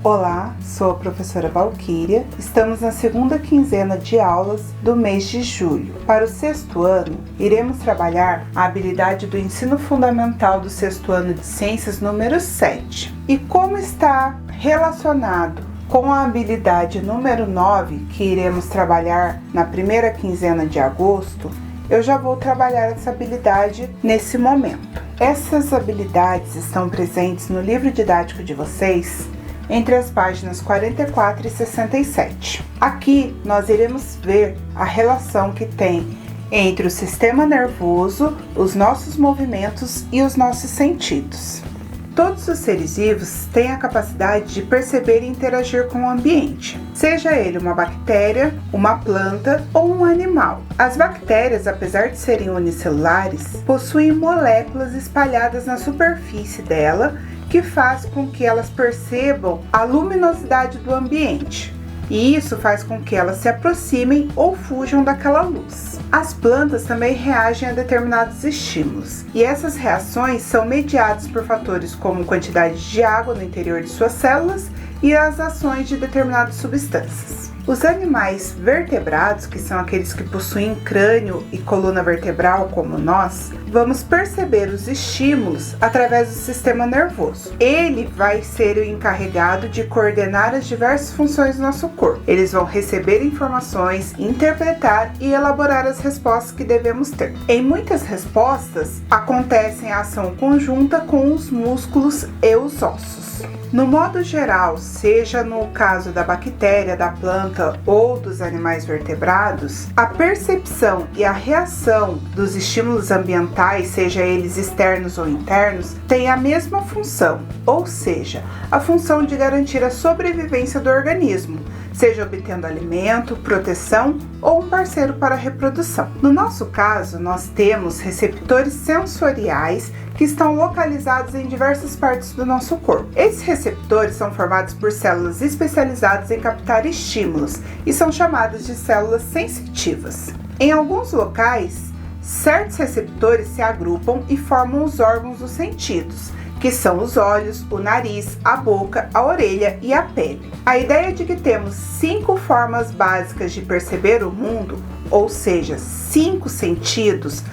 Olá, sou a professora Valquíria. Estamos na segunda quinzena de aulas do mês de julho. Para o sexto ano, iremos trabalhar a habilidade do ensino fundamental do sexto ano de ciências número 7. E como está relacionado com a habilidade número 9, que iremos trabalhar na primeira quinzena de agosto, eu já vou trabalhar essa habilidade nesse momento. Essas habilidades estão presentes no livro didático de vocês, entre as páginas 44 e 67. Aqui nós iremos ver a relação que tem entre o sistema nervoso, os nossos movimentos e os nossos sentidos. Todos os seres vivos têm a capacidade de perceber e interagir com o ambiente, seja ele uma bactéria, uma planta ou um animal. As bactérias, apesar de serem unicelulares, possuem moléculas espalhadas na superfície dela que faz com que elas percebam a luminosidade do ambiente, e isso faz com que elas se aproximem ou fujam daquela luz. As plantas também reagem a determinados estímulos, e essas reações são mediadas por fatores como quantidade de água no interior de suas células e as ações de determinadas substâncias. Os animais vertebrados, que são aqueles que possuem crânio e coluna vertebral como nós, vamos perceber os estímulos através do sistema nervoso. Ele vai ser o encarregado de coordenar as diversas funções do nosso corpo. Eles vão receber informações, interpretar e elaborar as respostas que devemos ter. Em muitas respostas, acontece a ação conjunta com os músculos e os ossos. No modo geral, seja no caso da bactéria, da planta ou dos animais vertebrados, a percepção e a reação dos estímulos ambientais, seja eles externos ou internos, tem a mesma função, ou seja, a função de garantir a sobrevivência do organismo, seja obtendo alimento, proteção ou um parceiro para a reprodução. No nosso caso, nós temos receptores sensoriais que estão localizados em diversas partes do nosso corpo. Esses receptores são formados por células especializadas em captar estímulos e são chamadas de células sensitivas. Em alguns locais, certos receptores se agrupam e formam os órgãos dos sentidos, que são os olhos, o nariz, a boca, a orelha e a pele. A ideia de que temos 5 formas básicas de perceber o mundo, ou seja, 5 sentidos,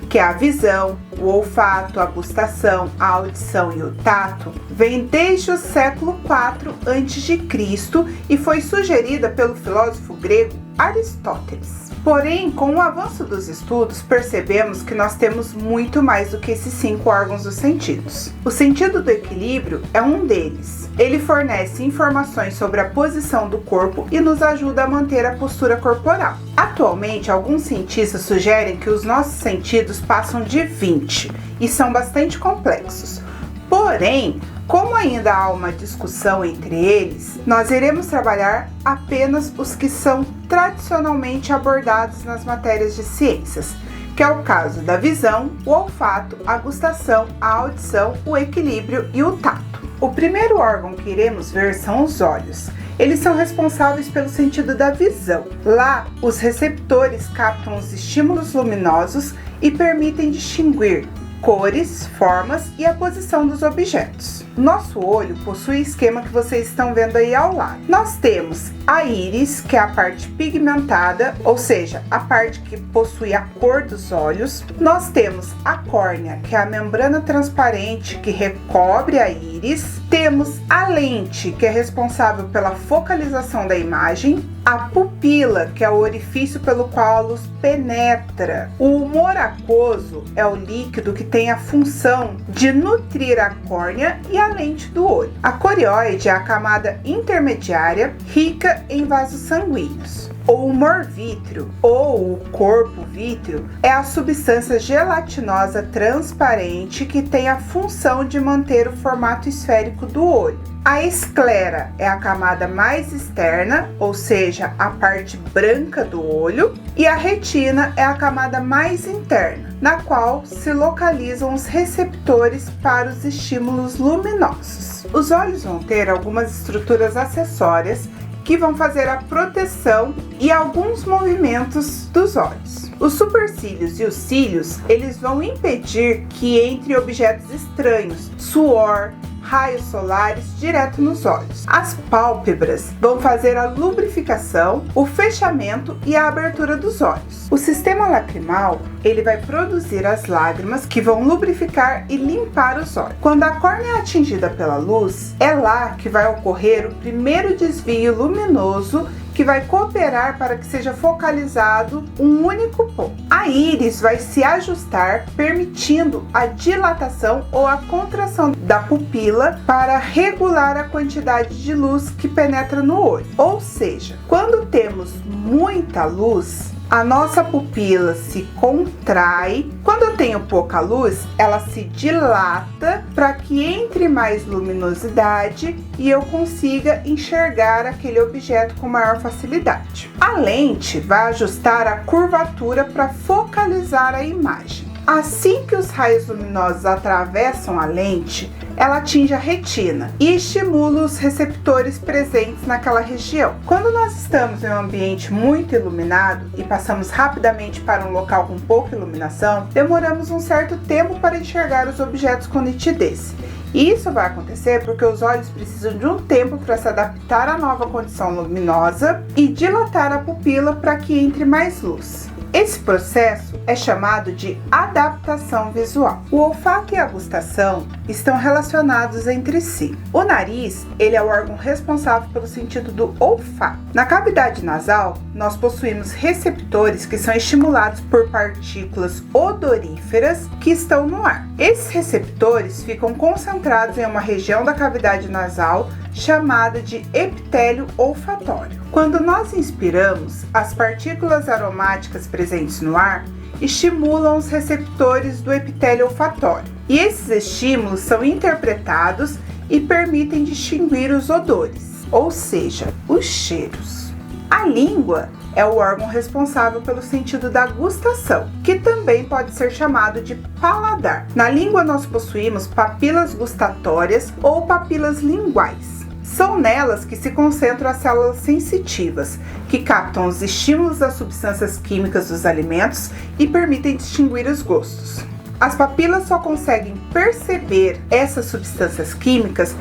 que é a visão, o olfato, a gustação, a audição e o tato, vem desde o século IV a.C. e foi sugerida pelo filósofo grego Aristóteles. Porém, com o avanço dos estudos, percebemos que nós temos muito mais do que esses 5 órgãos dos sentidos. O sentido do equilíbrio é um deles. Ele fornece informações sobre a posição do corpo e nos ajuda a manter a postura corporal. Atualmente, alguns cientistas sugerem que os nossos sentidos passam de 20 e são bastante complexos. Porém, como ainda há uma discussão entre eles, nós iremos trabalhar apenas os que são tradicionalmente abordados nas matérias de ciências, que é o caso da visão, o olfato, a gustação, a audição, o equilíbrio e o tato. O primeiro órgão que iremos ver são os olhos. Eles são responsáveis pelo sentido da visão. Lá, os receptores captam os estímulos luminosos e permitem distinguir cores, formas e a posição dos objetos. Nosso olho possui o esquema que vocês estão vendo aí ao lado. Nós temos a íris, que é a parte pigmentada, ou seja, a parte que possui a cor dos olhos. Nós temos a córnea, que é a membrana transparente que recobre a íris. Temos a lente, que é responsável pela focalização da imagem. A pupila, que é o orifício pelo qual a luz penetra. O humor aquoso é o líquido que tem a função de nutrir a córnea e a lente do olho. A corióide é a camada intermediária, rica em vasos sanguíneos. O humor vítreo, ou o corpo vítreo, é a substância gelatinosa transparente que tem a função de manter o formato esférico do olho. A esclera é a camada mais externa, ou seja, a parte branca do olho, e a retina é a camada mais interna, na qual se localizam os receptores para os estímulos luminosos. Os olhos vão ter algumas estruturas acessórias que vão fazer a proteção e alguns movimentos dos olhos. Os supercílios e os cílios, eles vão impedir que entre objetos estranhos, suor, raios solares direto nos olhos. As pálpebras vão fazer a lubrificação, o fechamento e a abertura dos olhos. O sistema lacrimal, ele vai produzir as lágrimas que vão lubrificar e limpar os olhos. Quando a córnea é atingida pela luz, é lá que vai ocorrer o primeiro desvio luminoso que vai cooperar para que seja focalizado um único ponto. A íris vai se ajustar, permitindo a dilatação ou a contração da pupila para regular a quantidade de luz que penetra no olho. Ou seja, quando temos muita luz, a nossa pupila se contrai. Quando eu tenho pouca luz, ela se dilata para que entre mais luminosidade e eu consiga enxergar aquele objeto com maior facilidade. A lente vai ajustar a curvatura para focalizar a imagem. Assim que os raios luminosos atravessam a lente, ela atinge a retina e estimula os receptores presentes naquela região. Quando nós estamos em um ambiente muito iluminado e passamos rapidamente para um local com pouca iluminação, demoramos um certo tempo para enxergar os objetos com nitidez. E isso vai acontecer porque os olhos precisam de um tempo para se adaptar à nova condição luminosa e dilatar a pupila para que entre mais luz. Esse processo é chamado de adaptação visual. O olfato e a gustação estão relacionados entre si. O nariz, ele é o órgão responsável pelo sentido do olfato. Na cavidade nasal, nós possuímos receptores que são estimulados por partículas odoríferas que estão no ar. Esses receptores ficam concentrados em uma região da cavidade nasal chamada de epitélio olfatório. Quando nós inspiramos, as partículas aromáticas presentes no ar estimulam os receptores do epitélio olfatório. E esses estímulos são interpretados e permitem distinguir os odores, ou seja, os cheiros. A língua é o órgão responsável pelo sentido da gustação, que também pode ser chamado de paladar. Na língua nós possuímos papilas gustatórias ou papilas linguais. São nelas que se concentram as células sensitivas, que captam os estímulos das substâncias químicas dos alimentos e permitem distinguir os gostos. As papilas só conseguem perceber essas substâncias químicas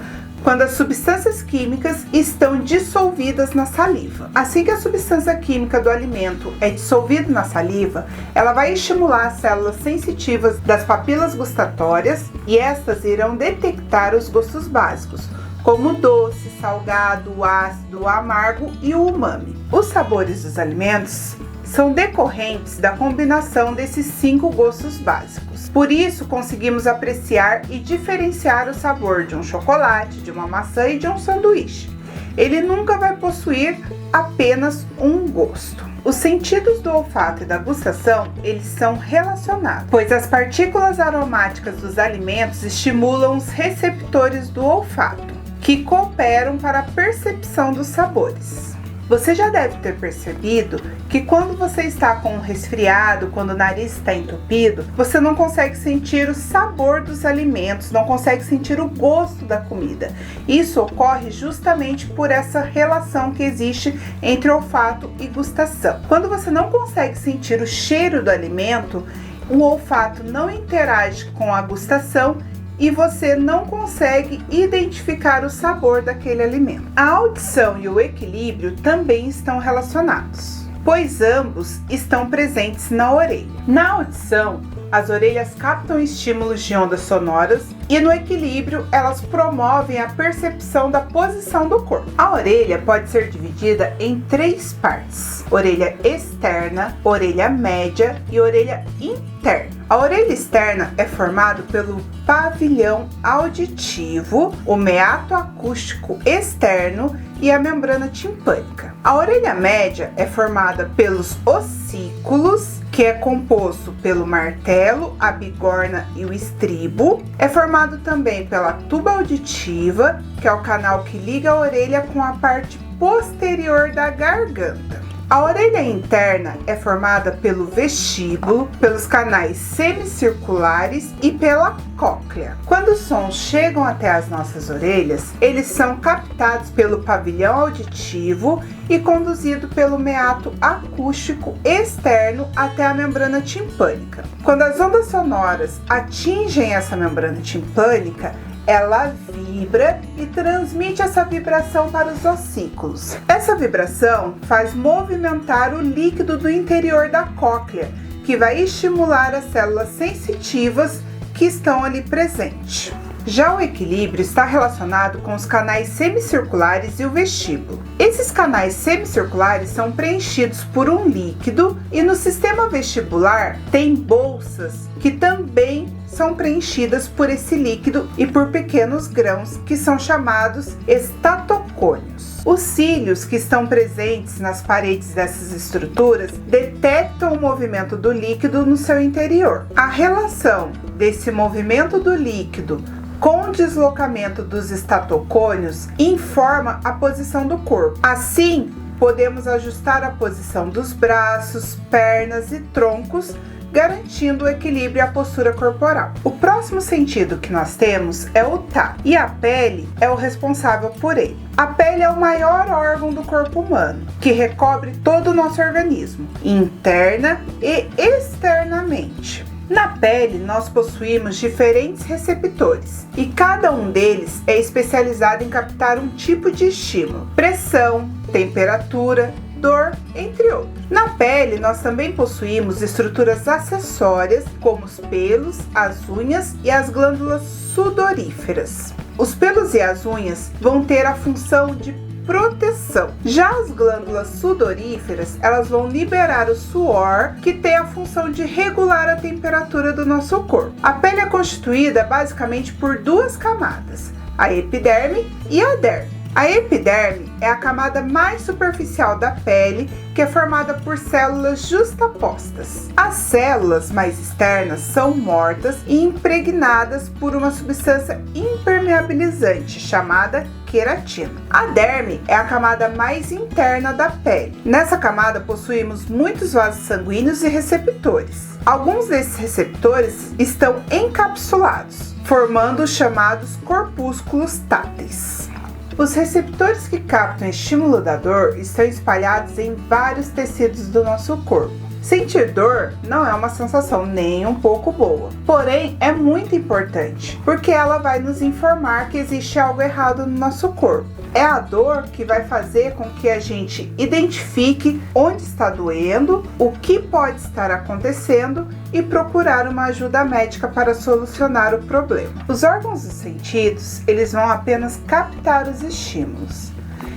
quando as substâncias químicas estão dissolvidas na saliva. Assim que a substância química do alimento é dissolvida na saliva, ela vai estimular as células sensitivas das papilas gustatórias e estas irão detectar os gostos básicos, como o doce, salgado, o ácido, o amargo e o umami. Os sabores dos alimentos são decorrentes da combinação desses 5 gostos básicos. Por isso, conseguimos apreciar e diferenciar o sabor de um chocolate, de uma maçã e de um sanduíche. Ele nunca vai possuir apenas um gosto. Os sentidos do olfato e da gustação, eles são relacionados, pois as partículas aromáticas dos alimentos estimulam os receptores do olfato, que cooperam para a percepção dos sabores. Você já deve ter percebido que quando você está com um resfriado, quando o nariz está entupido, você não consegue sentir o sabor dos alimentos, não consegue sentir o gosto da comida. Isso ocorre justamente por essa relação que existe entre olfato e gustação. Quando você não consegue sentir o cheiro do alimento, o olfato não interage com a gustação e você não consegue identificar o sabor daquele alimento. A audição e o equilíbrio também estão relacionados, pois ambos estão presentes na orelha. Na audição, as orelhas captam estímulos de ondas sonoras e no equilíbrio elas promovem a percepção da posição do corpo. A orelha pode ser dividida em 3 partes: orelha externa, orelha média e orelha interna. A orelha externa é formada pelo pavilhão auditivo, o meato acústico externo e a membrana timpânica. A orelha média é formada pelos ossículos, que é composto pelo martelo, a bigorna e o estribo. É formado também pela tuba auditiva, que é o canal que liga a orelha com a parte posterior da garganta. A orelha interna é formada pelo vestíbulo, pelos canais semicirculares e pela cóclea. Quando os sons chegam até as nossas orelhas, eles são captados pelo pavilhão auditivo e conduzido pelo meato acústico externo até a membrana timpânica. Quando as ondas sonoras atingem essa membrana timpânica, ela vibra e transmite essa vibração para os ossículos. Essa vibração faz movimentar o líquido do interior da cóclea, que vai estimular as células sensitivas que estão ali presentes. Já o equilíbrio está relacionado com os canais semicirculares e o vestíbulo. Esses canais semicirculares são preenchidos por um líquido e no sistema vestibular tem bolsas que também são preenchidas por esse líquido e por pequenos grãos que são chamados estatocônios. Os cílios que estão presentes nas paredes dessas estruturas detectam o movimento do líquido no seu interior. A relação desse movimento do líquido com o deslocamento dos estatocônios informa a posição do corpo. Assim, podemos ajustar a posição dos braços, pernas e troncos, garantindo o equilíbrio e a postura corporal. O próximo sentido que nós temos é o tato, e a pele é o responsável por ele. A pele é o maior órgão do corpo humano, que recobre todo o nosso organismo, interna e externamente. Na pele, nós possuímos diferentes receptores e cada um deles é especializado em captar um tipo de estímulo, pressão, temperatura, dor, entre outros. Na pele, nós também possuímos estruturas acessórias, como os pelos, as unhas e as glândulas sudoríferas. Os pelos e as unhas vão ter a função de proteção. Já as glândulas sudoríferas, elas vão liberar o suor, que tem a função de regular a temperatura do nosso corpo. A pele é constituída basicamente por duas camadas, a epiderme e a derme. A epiderme é a camada mais superficial da pele, que é formada por células justapostas. As células mais externas são mortas e impregnadas por uma substância impermeabilizante chamada queratina. A derme é a camada mais interna da pele. Nessa camada possuímos muitos vasos sanguíneos e receptores. Alguns desses receptores estão encapsulados, formando os chamados corpúsculos táteis. Os receptores que captam o estímulo da dor estão espalhados em vários tecidos do nosso corpo. Sentir dor não é uma sensação nem um pouco boa, porém é muito importante, porque ela vai nos informar que existe algo errado no nosso corpo. É a dor que vai fazer com que a gente identifique onde está doendo, o que pode estar acontecendo e procurar uma ajuda médica para solucionar o problema. Os órgãos dos sentidos, eles vão apenas captar os estímulos.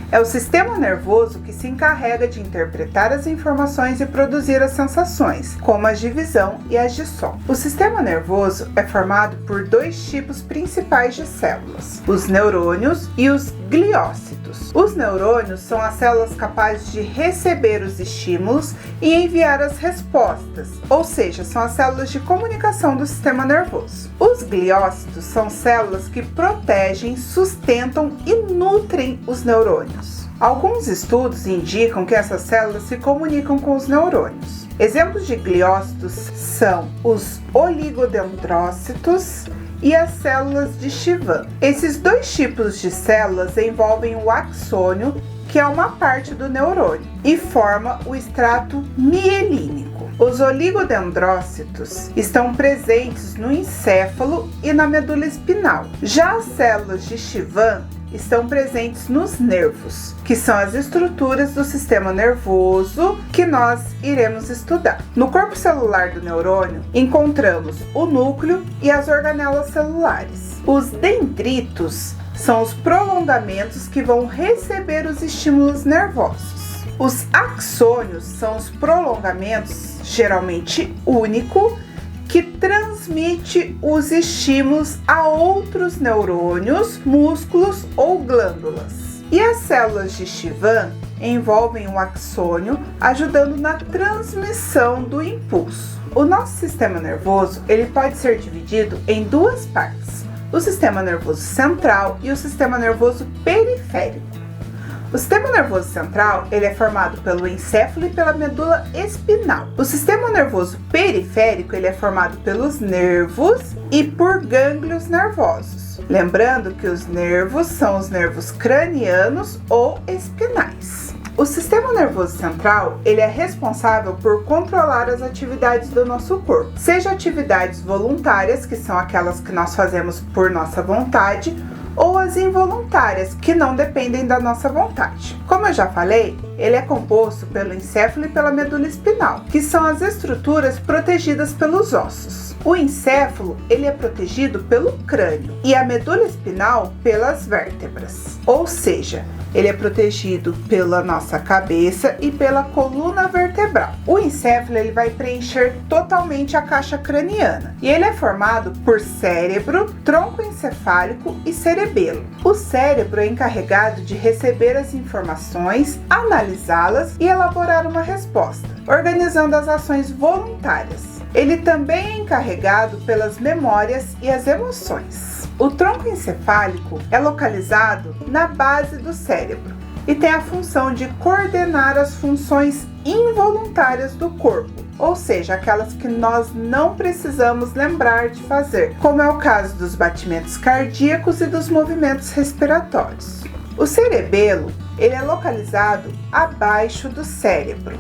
É o sistema nervoso que se encarrega de interpretar as informações e produzir as sensações, como as de visão e as de som. O sistema nervoso é formado por dois tipos principais de células, os neurônios e os gliócitos. Os neurônios são as células capazes de receber os estímulos e enviar as respostas, ou seja, são as células de comunicação do sistema nervoso. Os gliócitos são células que protegem, sustentam e nutrem os neurônios. Alguns estudos indicam que essas células se comunicam com os neurônios. Exemplos de gliócitos são os oligodendrócitos e as células de Schwann. Esses dois tipos de células envolvem o axônio, que é uma parte do neurônio, e forma o extrato mielínico. Os oligodendrócitos estão presentes no encéfalo e na medula espinal. Já as células de Schwann estão presentes nos nervos, que são as estruturas do sistema nervoso que nós iremos estudar. No corpo celular do neurônio, encontramos o núcleo e as organelas celulares. Os dendritos são os prolongamentos que vão receber os estímulos nervosos. Os axônios são os prolongamentos, geralmente único, que transmite os estímulos a outros neurônios, músculos ou glândulas. E as células de Schwann envolvem o axônio, ajudando na transmissão do impulso. O nosso sistema nervoso, ele pode ser dividido em duas partes: o sistema nervoso central e o sistema nervoso periférico. O sistema nervoso central, ele é formado pelo encéfalo e pela medula espinal. O sistema nervoso periférico, ele é formado pelos nervos e por gânglios nervosos. Lembrando que os nervos são os nervos cranianos ou espinais. O sistema nervoso central, ele é responsável por controlar as atividades do nosso corpo, seja atividades voluntárias, que são aquelas que nós fazemos por nossa vontade, ou as involuntárias, que não dependem da nossa vontade. Como eu já falei, ele é composto pelo encéfalo e pela medula espinal, que são as estruturas protegidas pelos ossos. O encéfalo, ele é protegido pelo crânio e a medula espinal pelas vértebras, ou seja, ele é protegido pela nossa cabeça e pela coluna vertebral. O encéfalo, ele vai preencher totalmente a caixa craniana e ele é formado por cérebro, tronco encefálico e cerebelo. O cérebro é encarregado de receber as informações, analisá-las e elaborar uma resposta, organizando as ações voluntárias. Ele também é encarregado pelas memórias e as emoções. O tronco encefálico é localizado na base do cérebro e tem a função de coordenar as funções involuntárias do corpo, ou seja, aquelas que nós não precisamos lembrar de fazer, como é o caso dos batimentos cardíacos e dos movimentos respiratórios. O cerebelo, ele é localizado abaixo do cérebro.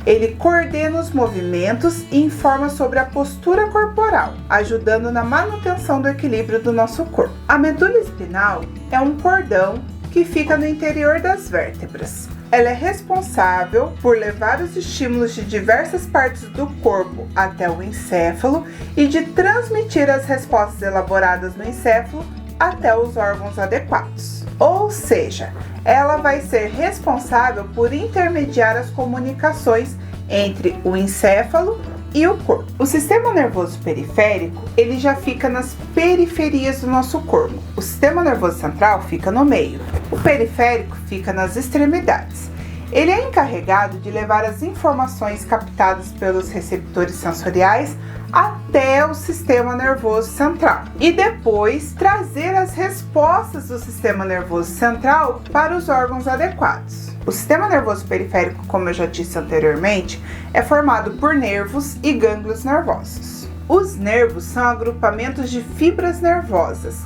Ele coordena os movimentos e informa sobre a postura corporal, ajudando na manutenção do equilíbrio do nosso corpo. A medula espinal é um cordão que fica no interior das vértebras. Ela é responsável por levar os estímulos de diversas partes do corpo até o encéfalo e de transmitir as respostas elaboradas no encéfalo até os órgãos adequados. Ou seja, ela vai ser responsável por intermediar as comunicações entre o encéfalo e o corpo. O sistema nervoso periférico, ele já fica nas periferias do nosso corpo. O sistema nervoso central fica no meio. O periférico fica nas extremidades. Ele é encarregado de levar as informações captadas pelos receptores sensoriais até o sistema nervoso central e depois trazer as respostas do sistema nervoso central para os órgãos adequados. O sistema nervoso periférico, como eu já disse anteriormente, é formado por nervos e gânglios nervosos. Os nervos são agrupamentos de fibras nervosas,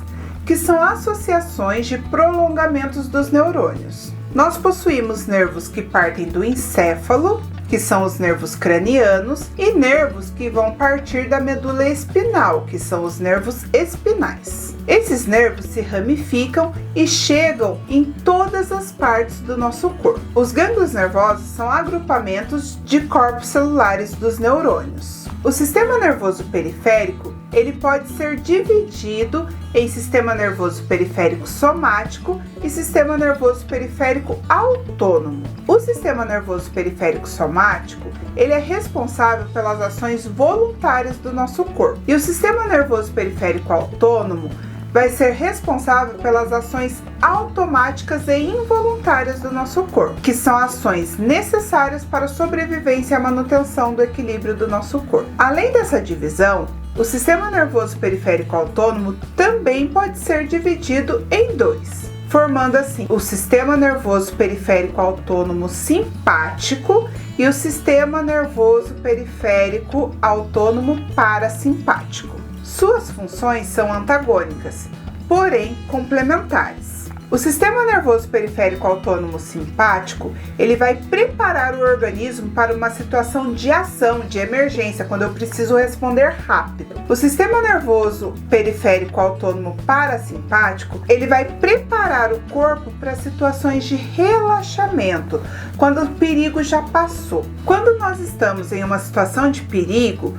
que são associações de prolongamentos dos neurônios. Nós possuímos nervos que partem do encéfalo, que são os nervos cranianos, e nervos que vão partir da medula espinal, que são os nervos espinais. Esses nervos se ramificam e chegam em todas as partes do nosso corpo. Os gânglios nervosos são agrupamentos de corpos celulares dos neurônios. O sistema nervoso periférico, ele pode ser dividido em sistema nervoso periférico somático e sistema nervoso periférico autônomo. O sistema nervoso periférico somático, ele é responsável pelas ações voluntárias do nosso corpo. E o sistema nervoso periférico autônomo vai ser responsável pelas ações automáticas e involuntárias do nosso corpo, que são ações necessárias para a sobrevivência e a manutenção do equilíbrio do nosso corpo. Além dessa divisão, o sistema nervoso periférico autônomo também pode ser dividido em dois, formando assim o sistema nervoso periférico autônomo simpático e o sistema nervoso periférico autônomo parasimpático. Suas funções são antagônicas, porém complementares. O sistema nervoso periférico autônomo simpático, ele vai preparar o organismo para uma situação de ação, de emergência, quando eu preciso responder rápido. O sistema nervoso periférico autônomo parasimpático, ele vai preparar o corpo para situações de relaxamento, quando o perigo já passou. Quando nós estamos em uma situação de perigo,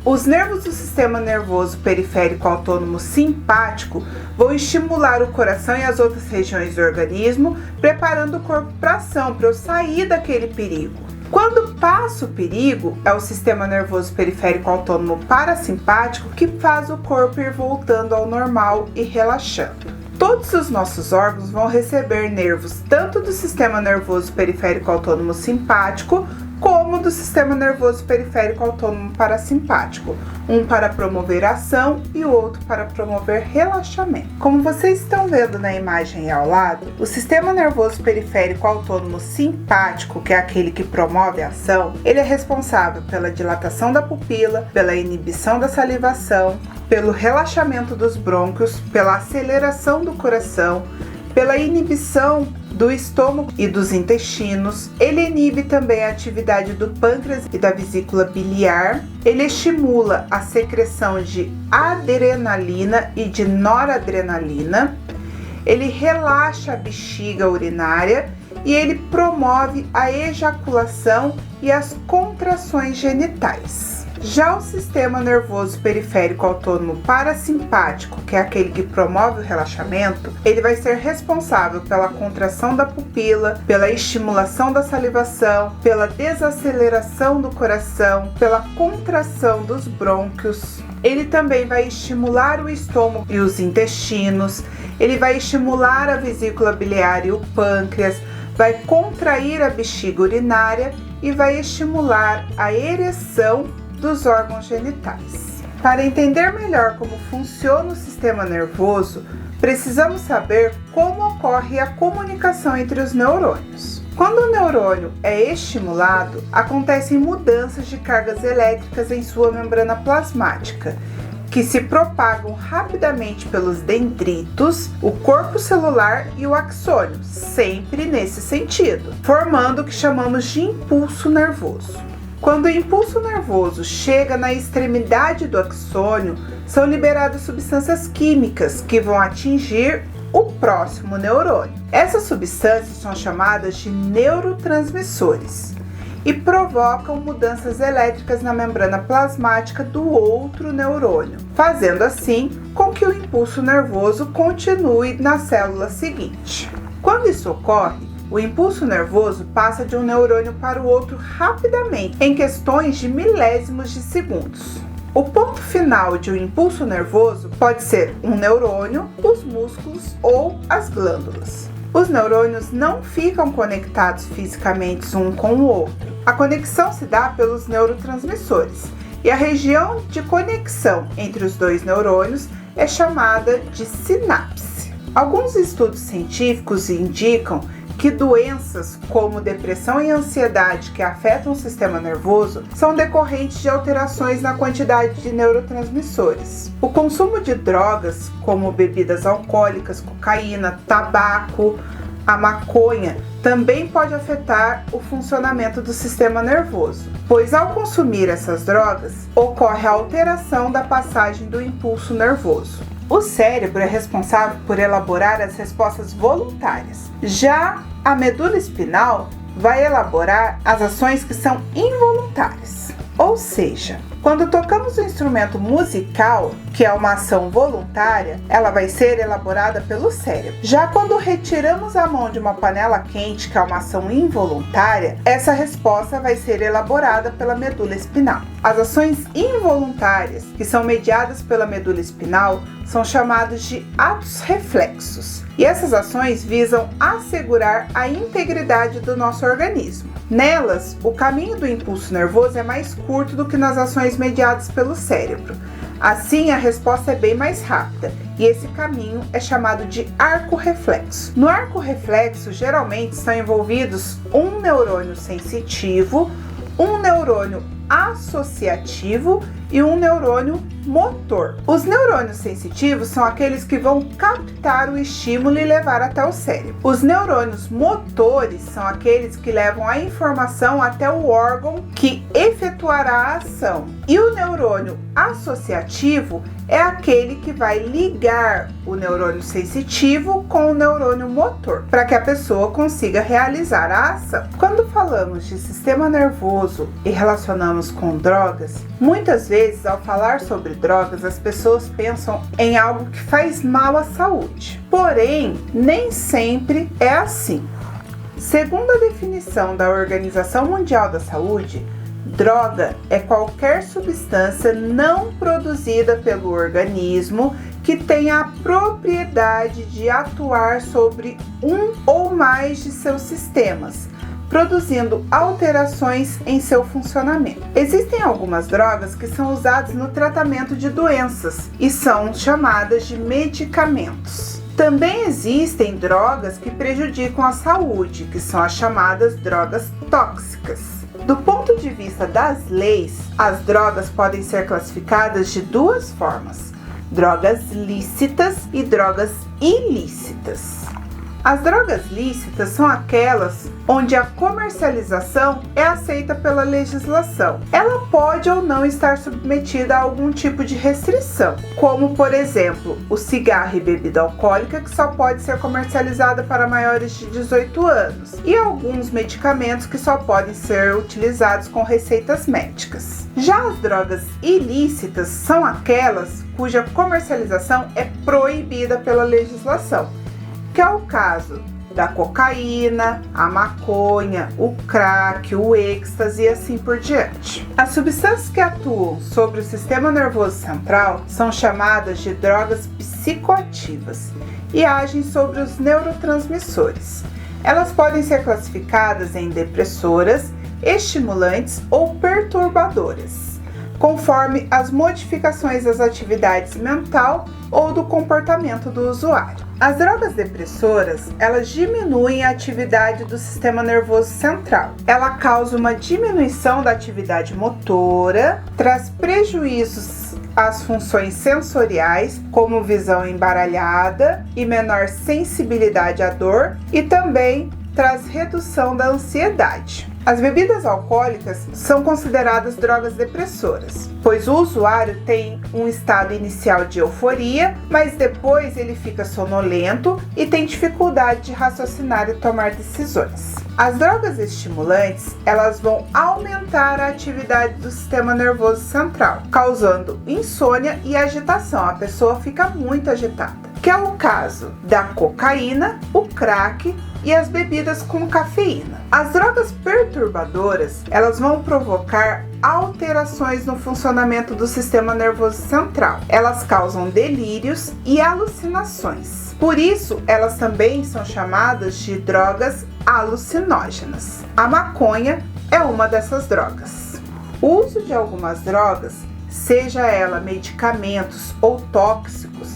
os nervos do sistema nervoso periférico autônomo simpático vão estimular o coração e as outras regiões do organismo, preparando o corpo para ação, para eu sair daquele perigo. Quando passa o perigo, é o sistema nervoso periférico autônomo parasimpático que faz o corpo ir voltando ao normal e relaxando. Todos os nossos órgãos vão receber nervos tanto do sistema nervoso periférico autônomo simpático como do sistema nervoso periférico autônomo parasimpático, um para promover ação e o outro para promover relaxamento. Como vocês estão vendo na imagem ao lado, o sistema nervoso periférico autônomo simpático, que é aquele que promove a ação, ele é responsável pela dilatação da pupila, pela inibição da salivação, pelo relaxamento dos brônquios, pela aceleração do coração, pela inibição do estômago e dos intestinos. Ele inibe também a atividade do pâncreas e da vesícula biliar. Ele estimula a secreção de adrenalina e de noradrenalina. Ele relaxa a bexiga urinária e ele promove a ejaculação e as contrações genitais. Já o sistema nervoso periférico autônomo parasimpático, que é aquele que promove o relaxamento, ele vai ser responsável pela contração da pupila, pela estimulação da salivação, pela desaceleração do coração, pela contração dos brônquios. Ele também vai estimular o estômago e os intestinos, ele vai estimular a vesícula biliar e o pâncreas, vai contrair a bexiga urinária e vai estimular a ereção dos órgãos genitais. Para entender melhor como funciona o sistema nervoso, precisamos saber como ocorre a comunicação entre os neurônios. Quando o neurônio é estimulado, acontecem mudanças de cargas elétricas em sua membrana plasmática, que se propagam rapidamente pelos dendritos, o corpo celular e o axônio, sempre nesse sentido, formando o que chamamos de impulso nervoso. Quando o impulso nervoso chega na extremidade do axônio, são liberadas substâncias químicas que vão atingir o próximo neurônio. Essas substâncias são chamadas de neurotransmissores e provocam mudanças elétricas na membrana plasmática do outro neurônio, fazendo assim com que o impulso nervoso continue na célula seguinte. Quando isso ocorre, o impulso nervoso passa de um neurônio para o outro rapidamente, em questões de milésimos de segundos. O ponto final de um impulso nervoso pode ser um neurônio, os músculos ou as glândulas. Os neurônios não ficam conectados fisicamente um com o outro. A conexão se dá pelos neurotransmissores e a região de conexão entre os dois neurônios é chamada de sinapse. Alguns estudos científicos indicam que doenças como depressão e ansiedade que afetam o sistema nervoso são decorrentes de alterações na quantidade de neurotransmissores. O consumo de drogas, como bebidas alcoólicas, cocaína, tabaco, a maconha, também pode afetar o funcionamento do sistema nervoso, pois ao consumir essas drogas, ocorre a alteração da passagem do impulso nervoso. O cérebro é responsável por elaborar as respostas voluntárias. Já a medula espinal vai elaborar as ações que são involuntárias. Ou seja, quando tocamos um instrumento musical, que é uma ação voluntária, ela vai ser elaborada pelo cérebro. Já quando retiramos a mão de uma panela quente, que é uma ação involuntária, essa resposta vai ser elaborada pela medula espinal. As ações involuntárias, que são mediadas pela medula espinal, são chamadas de atos reflexos. E essas ações visam assegurar a integridade do nosso organismo. Nelas, o caminho do impulso nervoso é mais curto do que nas ações mediadas pelo cérebro. Assim, a resposta é bem mais rápida, e esse caminho é chamado de arco reflexo. No arco reflexo, geralmente estão envolvidos um neurônio sensitivo, um neurônio associativo e um neurônio motor. Os neurônios sensitivos são aqueles que vão captar o estímulo e levar até o cérebro. Os neurônios motores são aqueles que levam a informação até o órgão que efetuará a ação. E o neurônio associativo é aquele que vai ligar o neurônio sensitivo com o neurônio motor, para que a pessoa consiga realizar a ação. Quando falamos de sistema nervoso e relacionamos com drogas, muitas vezes ao falar sobre drogas as pessoas pensam em algo que faz mal à saúde. Porém, nem sempre é assim. Segundo a definição da Organização Mundial da Saúde, droga é qualquer substância não produzida pelo organismo que tenha a propriedade de atuar sobre um ou mais de seus sistemas, produzindo alterações em seu funcionamento. Existem algumas drogas que são usadas no tratamento de doenças e são chamadas de medicamentos. Também existem drogas que prejudicam a saúde, que são as chamadas drogas tóxicas. Do ponto de vista das leis, as drogas podem ser classificadas de duas formas: drogas lícitas e drogas ilícitas. As drogas lícitas são aquelas onde a comercialização é aceita pela legislação. Ela pode ou não estar submetida a algum tipo de restrição, como, por exemplo, o cigarro e bebida alcoólica, que só pode ser comercializada para maiores de 18 anos, e alguns medicamentos que só podem ser utilizados com receitas médicas. Já as drogas ilícitas são aquelas cuja comercialização é proibida pela legislação, que é o caso da cocaína, a maconha, o crack, o êxtase e assim por diante. As substâncias que atuam sobre o sistema nervoso central são chamadas de drogas psicoativas e agem sobre os neurotransmissores. Elas podem ser classificadas em depressoras, estimulantes ou perturbadoras, conforme as modificações das atividades mental ou do comportamento do usuário. As drogas depressoras, elas diminuem a atividade do sistema nervoso central. Ela causa uma diminuição da atividade motora, traz prejuízos às funções sensoriais, como visão embaralhada e menor sensibilidade à dor, e também traz redução da ansiedade. As bebidas alcoólicas são consideradas drogas depressoras, pois o usuário tem um estado inicial de euforia, mas depois ele fica sonolento e tem dificuldade de raciocinar e tomar decisões. As drogas estimulantes, elas vão aumentar a atividade do sistema nervoso central, causando insônia e agitação. A pessoa fica muito agitada, que é o caso da cocaína, o crack e as bebidas com cafeína. As drogas perturbadoras, elas vão provocar alterações no funcionamento do sistema nervoso central. Elas causam delírios e alucinações. Por isso, elas também são chamadas de drogas alucinógenas. A maconha é uma dessas drogas. O uso de algumas drogas, seja ela medicamentos ou tóxicos,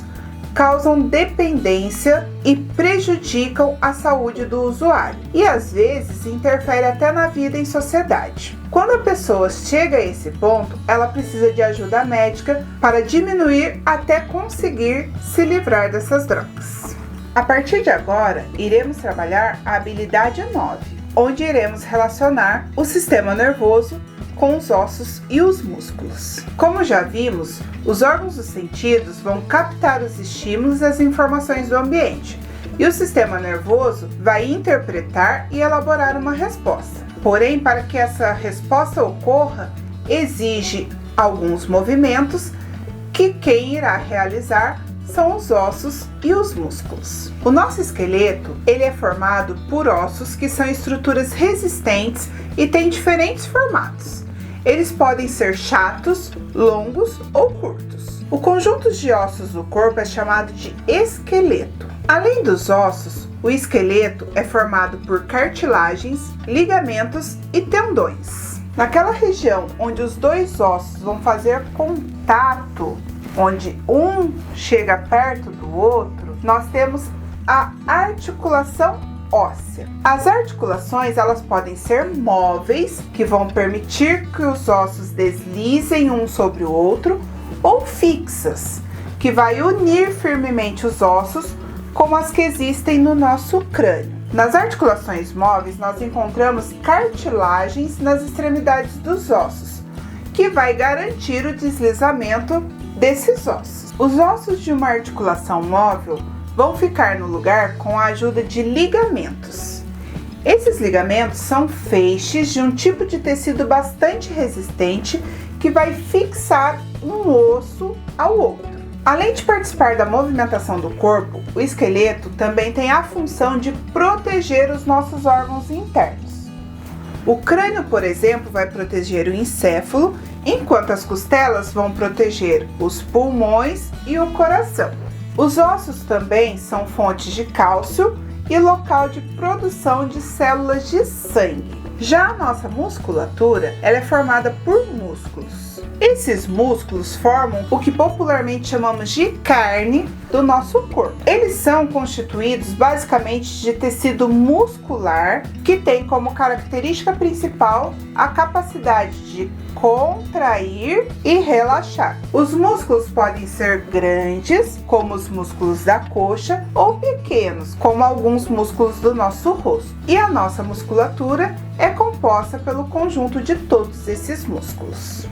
causam dependência e prejudicam a saúde do usuário e às vezes interfere até na vida em sociedade. Quando a pessoa chega a esse ponto, ela precisa de ajuda médica para diminuir até conseguir se livrar dessas drogas. A partir de agora, iremos trabalhar a habilidade 9, onde iremos relacionar o sistema nervoso com os ossos e os músculos. Como já vimos, os órgãos dos sentidos vão captar os estímulos e as informações do ambiente, e o sistema nervoso vai interpretar e elaborar uma resposta. Porém, para que essa resposta ocorra, exige alguns movimentos que quem irá realizar são os ossos e os músculos. O nosso esqueleto, ele é formado por ossos que são estruturas resistentes e têm diferentes formatos. Eles podem ser chatos, longos ou curtos. O conjunto de ossos do corpo é chamado de esqueleto. Além dos ossos, o esqueleto é formado por cartilagens, ligamentos e tendões. Naquela região onde os dois ossos vão fazer contato, onde um chega perto do outro, nós temos a articulação óssea. As articulações, elas podem ser móveis, que vão permitir que os ossos deslizem um sobre o outro, ou fixas, que vai unir firmemente os ossos, como as que existem no nosso crânio. Nas articulações móveis, nós encontramos cartilagens nas extremidades dos ossos, que vai garantir o deslizamento desses ossos. Os ossos de uma articulação móvel vão ficar no lugar com a ajuda de ligamentos. Esses ligamentos são feixes de um tipo de tecido bastante resistente que vai fixar um osso ao outro. Além de participar da movimentação do corpo, o esqueleto também tem a função de proteger os nossos órgãos internos. O crânio, por exemplo, vai proteger o encéfalo, enquanto as costelas vão proteger os pulmões e o coração. Os ossos também são fontes de cálcio e local de produção de células de sangue. Já a nossa musculatura, ela é formada por músculos. Esses músculos formam o que popularmente chamamos de carne do nosso corpo. Eles são constituídos basicamente de tecido muscular que tem como característica principal a capacidade de contrair e relaxar. Os músculos podem ser grandes, como os músculos da coxa, ou pequenos, como alguns músculos do nosso rosto. E a nossa musculatura é composta pelo conjunto de todos esses músculos.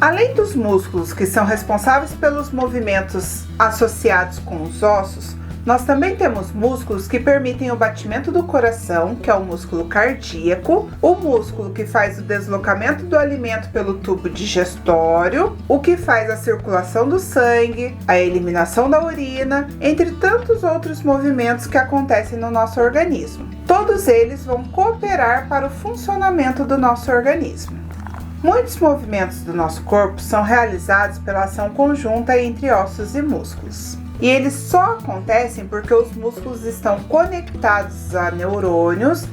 Além dos músculos que são responsáveis pelos movimentos associados com os ossos, nós também temos músculos que permitem o batimento do coração, que é o músculo cardíaco, o músculo que faz o deslocamento do alimento pelo tubo digestório, o que faz a circulação do sangue, a eliminação da urina, entre tantos outros movimentos que acontecem no nosso organismo. Todos eles vão cooperar para o funcionamento do nosso organismo. Muitos movimentos do nosso corpo são realizados pela ação conjunta entre ossos e músculos. E eles só acontecem porque os músculos estão conectados a neurônios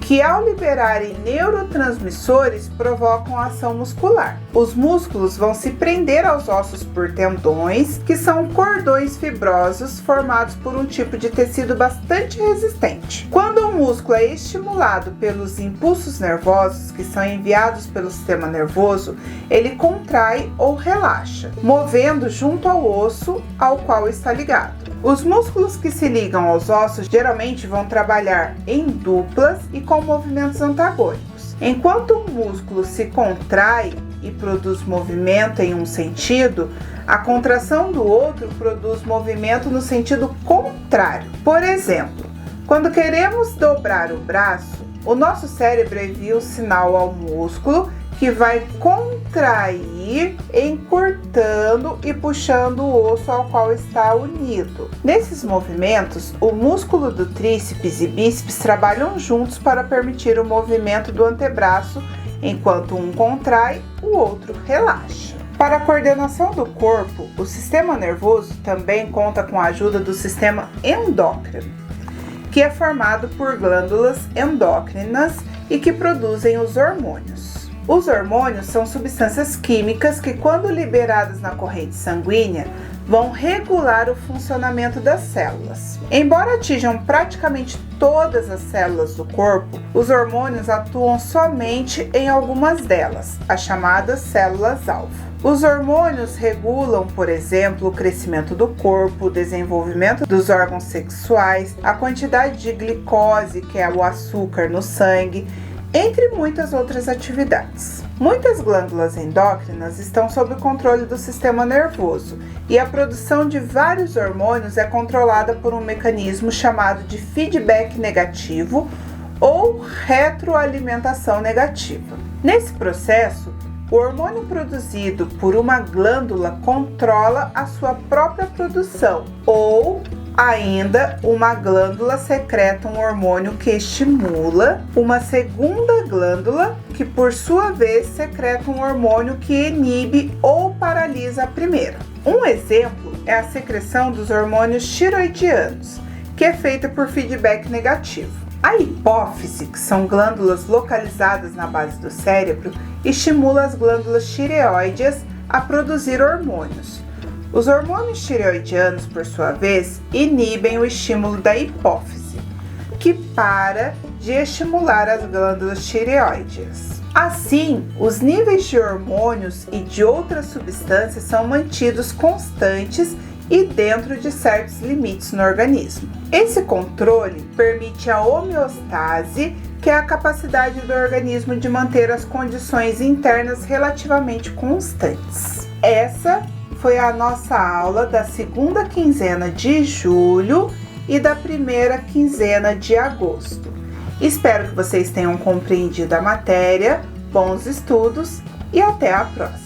que, ao liberarem neurotransmissores, provocam a ação muscular. Os músculos vão se prender aos ossos por tendões, que são cordões fibrosos formados por um tipo de tecido bastante resistente. Quando o músculo é estimulado pelos impulsos nervosos que são enviados pelo sistema nervoso, ele contrai ou relaxa, movendo junto ao osso ao qual está ligado. Os músculos que se ligam aos ossos geralmente vão trabalhar em duplas e com movimentos antagônicos. Enquanto um músculo se contrai e produz movimento em um sentido, a contração do outro produz movimento no sentido contrário. Por exemplo, quando queremos dobrar o braço, o nosso cérebro envia o sinal ao músculo que vai contrair, encurtando e puxando o osso ao qual está unido. Nesses movimentos, o músculo do tríceps e bíceps trabalham juntos para permitir o movimento do antebraço, enquanto um contrai, o outro relaxa. Para a coordenação do corpo, o sistema nervoso também conta com a ajuda do sistema endócrino, que é formado por glândulas endócrinas e que produzem os hormônios. Os hormônios são substâncias químicas que, quando liberadas na corrente sanguínea, vão regular o funcionamento das células. Embora atinjam praticamente todas as células do corpo, os hormônios atuam somente em algumas delas, as chamadas células-alvo. Os hormônios regulam, por exemplo, o crescimento do corpo, o desenvolvimento dos órgãos sexuais, a quantidade de glicose, que é o açúcar no sangue, entre muitas outras atividades. Muitas glândulas endócrinas estão sob o controle do sistema nervoso e a produção de vários hormônios é controlada por um mecanismo chamado de feedback negativo ou retroalimentação negativa. Nesse processo, o hormônio produzido por uma glândula controla a sua própria produção, ou ainda, uma glândula secreta um hormônio que estimula uma segunda glândula, que por sua vez secreta um hormônio que inibe ou paralisa a primeira. Um exemplo é a secreção dos hormônios tiroidianos, que é feita por feedback negativo. A hipófise, que são glândulas localizadas na base do cérebro, estimula as glândulas tireoides a produzir hormônios. Os hormônios tireoidianos, por sua vez, inibem o estímulo da hipófise, que para de estimular as glândulas tireoides. Assim, os níveis de hormônios e de outras substâncias são mantidos constantes e dentro de certos limites no organismo. Esse controle permite a homeostase, que é a capacidade do organismo de manter as condições internas relativamente constantes. Essa foi a nossa aula da segunda quinzena de julho e da primeira quinzena de agosto. Espero que vocês tenham compreendido a matéria. Bons estudos e até a próxima!